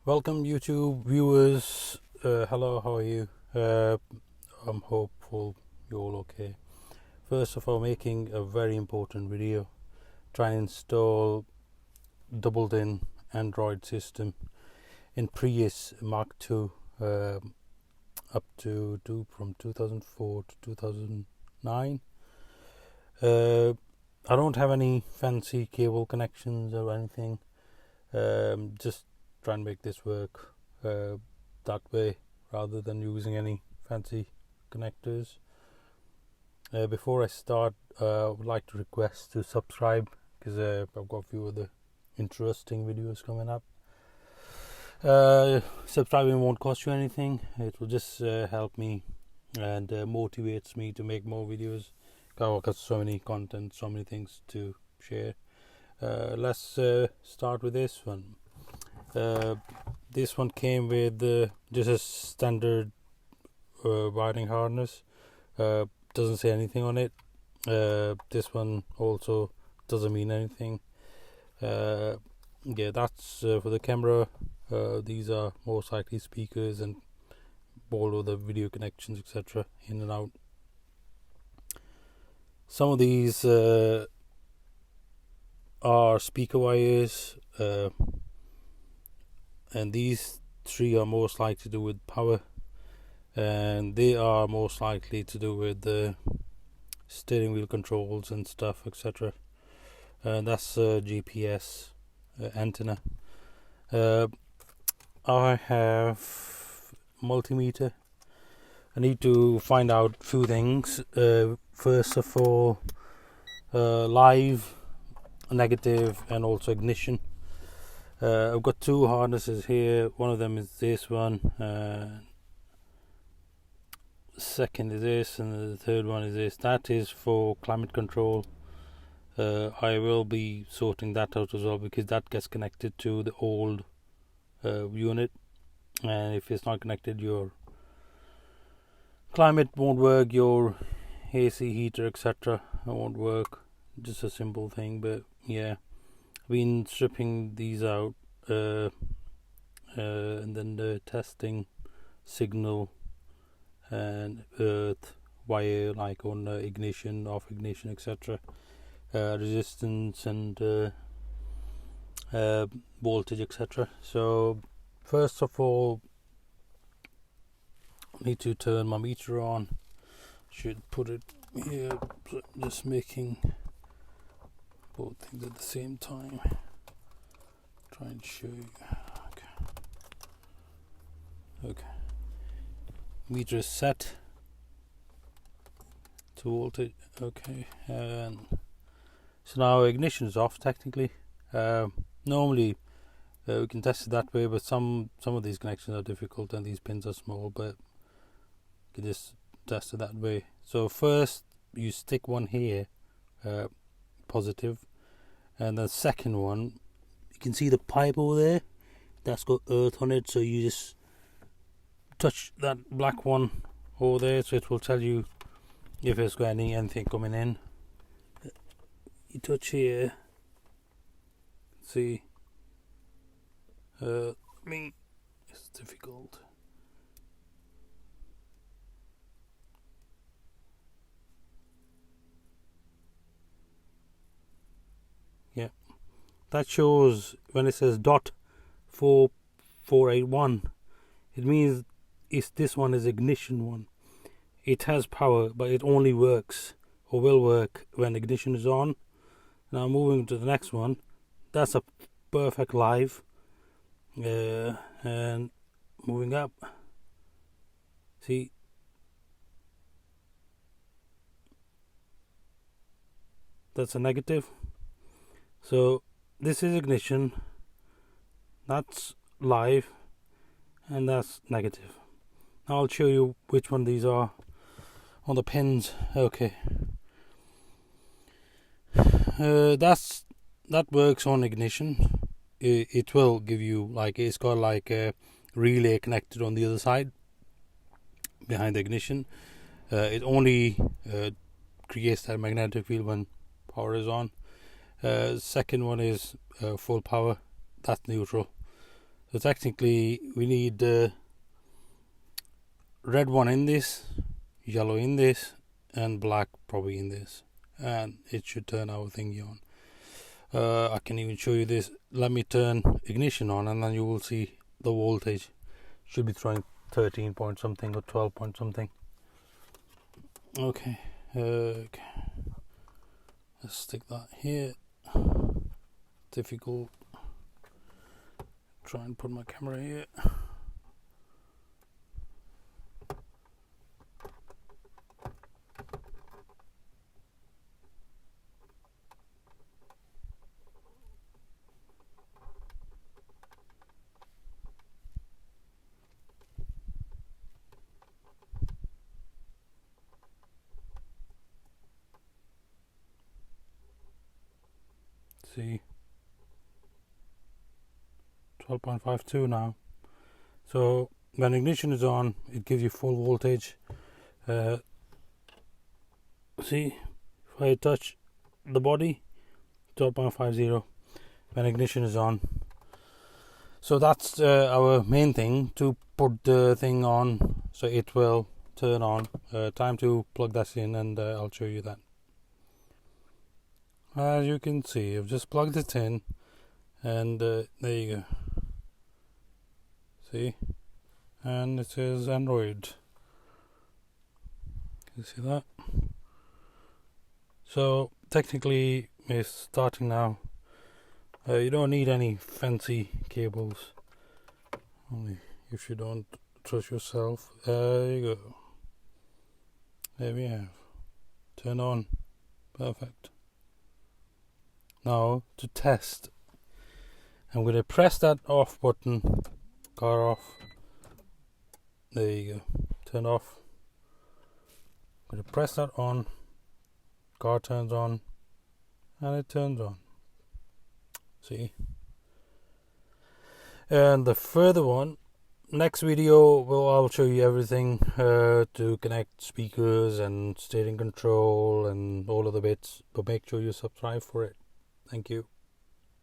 Welcome YouTube viewers. Hello, how are you? I'm hopeful you're all okay. First of all, making a very important video. Trying to install doubled in Android system in Prius mk2 up to from 2004 to 2009. I don't have any fancy cable connections or anything. Just try and make this work that way rather than using any fancy connectors. Before I start, I would like to request to subscribe because I've got a few other interesting videos coming up. Subscribing won't cost you anything. It will just help me and motivates me to make more videos. I've got so many content, so many things to share. Let's start with this one. This one came with just a standard wiring harness. Doesn't say anything on it. This one also doesn't mean anything. Yeah, that's for the camera. These are most likely speakers and all other video connections, etc. in and out. Some of these are speaker wires, and these three are most likely to do with power, and they are most likely to do with the steering wheel controls and stuff, etc. And that's GPS antenna. I have multimeter. I need to find out a few things. First of all, live, negative, and also ignition. I've got two harnesses here. One of them is this one. Second is this, and the third one is this. That is for climate control. I will be sorting that out as well because that gets connected to the old unit, and if it's not connected, your climate won't work, your AC heater, etc. won't work. Just a simple thing, but yeah, I've been stripping these out and then the testing signal and earth wire, like on ignition, off ignition, etc. Resistance and voltage, etc. So first of all, I need to turn my meter on. Should put it here, just making both things at the same time. Try and show you. Okay. Meter is set to voltage. Okay, and so now ignition is off technically. Normally we can test it that way, but some of these connections are difficult and these pins are small, but you can just test it that way. So first you stick one here, positive, and the second one, you can see the pipe over there that's got earth on it, so you just touch that black one over there, so it will tell you if it's got anything coming in. You touch here, see, it's difficult. Yeah, that shows when it says .4481, it means this one is ignition one. It has power, but it only works or will work when ignition is on. Now moving to the next one, that's a perfect live, and moving up, see, that's a negative. So this is ignition, that's live, and that's negative. Now I'll show you which one these are on the pins. Okay, that works on ignition. It will give you, like, it's got like a relay connected on the other side behind the ignition. It only creates that magnetic field when power is on. Second one is full power, that's neutral. So technically we need red one in this, yellow in this, and black probably in this, and it should turn our thingy on. I can even show you this. Let me turn ignition on, and then you will see the voltage should be throwing 13 point something or 12 point something. Okay, let's stick that here. Difficult. Try and put my camera here. See, 12.52 now. So when ignition is on, it gives you full voltage. See, if I touch the body, 12.50 when ignition is on. So that's our main thing, to put the thing on so it will turn on. Time to plug that in, and I'll show you that. As you can see, I've just plugged it in, and there you go. See, and it says Android. You see that? So technically it's starting now. You don't need any fancy cables, only if you don't trust yourself. There you go. There we have. Turn on. Perfect. Now to test, I'm going to press that off button. Car off. There you go. Turn off. I'm going to press that on. Car turns on, and it turns on. See? And the further one, next video, I'll show you everything to connect speakers and steering control and all of the bits. But make sure you subscribe for it. Thank you.